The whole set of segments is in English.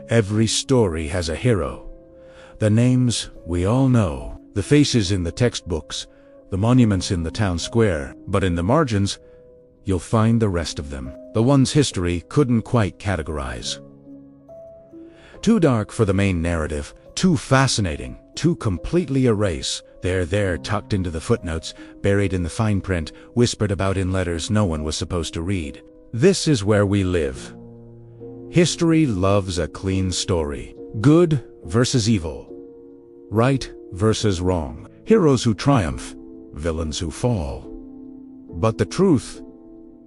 Every story has a hero. The names we all know, the faces in the textbooks, the monuments in the town square, but in the margins, you'll find the rest of them, the ones history couldn't quite categorize. Too dark for the main narrative, too fascinating, too completely erase. They're there tucked into the footnotes, buried in the fine print, whispered about in letters no one was supposed to read. This is where we live. History loves a clean story. Good versus evil. Right versus wrong. Heroes who triumph, villains who fall. But the truth,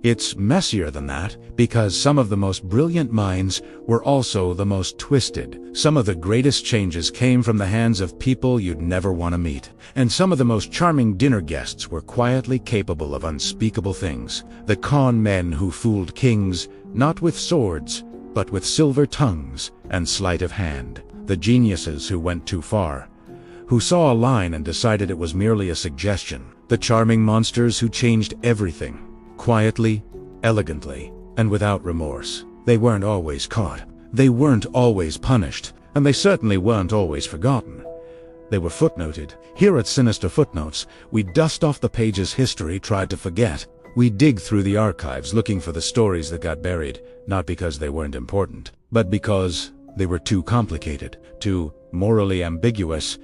it's messier than that, because some of the most brilliant minds were also the most twisted. Some of the greatest changes came from the hands of people you'd never want to meet. And some of the most charming dinner guests were quietly capable of unspeakable things. The con men who fooled kings, not with swords, but with silver tongues and sleight of hand. The geniuses who went too far, who saw a line and decided it was merely a suggestion. The charming monsters who changed everything. Quietly, elegantly, and without remorse. They weren't always caught. They weren't always punished. And they certainly weren't always forgotten. They were footnoted. Here at Sinister Footnotes, we dust off the pages history tried to forget. We dig through the archives looking for the stories that got buried, not because they weren't important, but because they were too complicated, too morally ambiguous,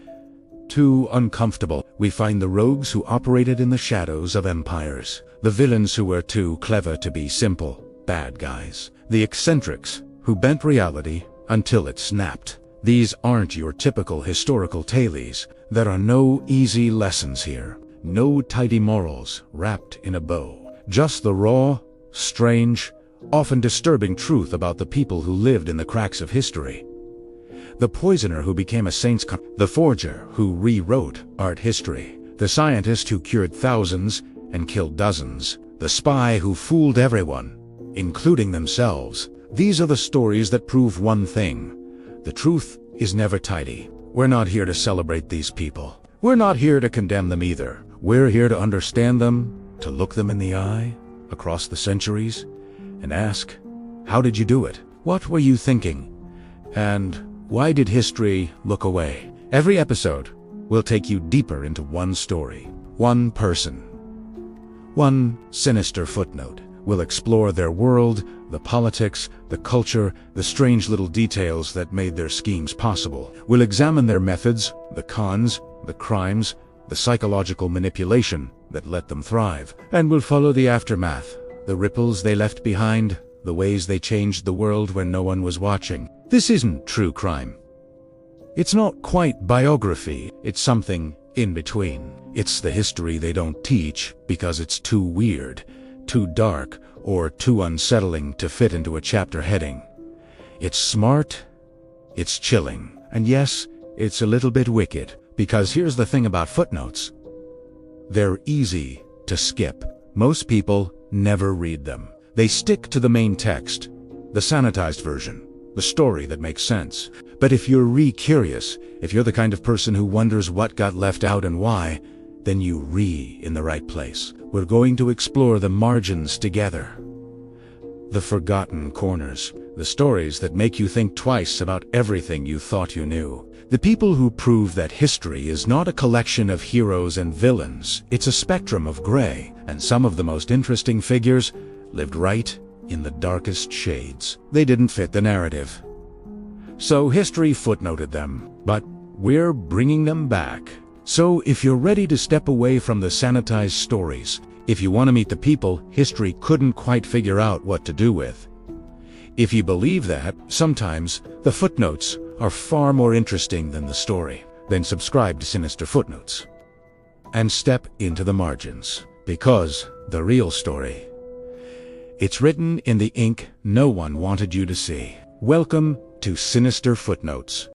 too uncomfortable. We find the rogues who operated in the shadows of empires, the villains who were too clever to be simple bad guys, the eccentrics who bent reality until it snapped. These aren't your typical historical tales. There are no easy lessons here, no tidy morals wrapped in a bow. Just the raw, strange, often disturbing truth about the people who lived in the cracks of history. The poisoner who became a saint's the forger who rewrote art history, the scientist who cured thousands and killed dozens, the spy who fooled everyone, including themselves. These are the stories that prove one thing. The truth is never tidy. We're not here to celebrate these people. We're not here to condemn them either. We're here to understand them, to look them in the eye, across the centuries, and ask, how did you do it? What were you thinking? And why did history look away? Every episode will take you deeper into one story, one person, one sinister footnote. We'll explore their world, the politics, the culture, the strange little details that made their schemes possible. We'll examine their methods, the cons, the crimes, the psychological manipulation that let them thrive. And we'll follow the aftermath, the ripples they left behind, the ways they changed the world when no one was watching. This isn't true crime. It's not quite biography. It's something in between. It's the history they don't teach because it's too weird, too dark, or too unsettling to fit into a chapter heading. It's smart, it's chilling, and yes, it's a little bit wicked, because here's the thing about footnotes. They're easy to skip. Most people never read them. They stick to the main text, the sanitized version, the story that makes sense. But if you're re-curious, if you're the kind of person who wonders what got left out and why, then you in the right place. We're going to explore the margins together. The forgotten corners, the stories that make you think twice about everything you thought you knew. The people who prove that history is not a collection of heroes and villains. It's a spectrum of gray, and some of the most interesting figures lived right in the darkest shades. They didn't fit the narrative. So history footnoted them, but we're bringing them back. So if you're ready to step away from the sanitized stories, if you want to meet the people history couldn't quite figure out what to do with, if you believe that sometimes the footnotes are far more interesting than the story, then subscribe to Sinister Footnotes and step into the margins, because the real story, it's written in the ink no one wanted you to see. Welcome to Sinister Footnotes.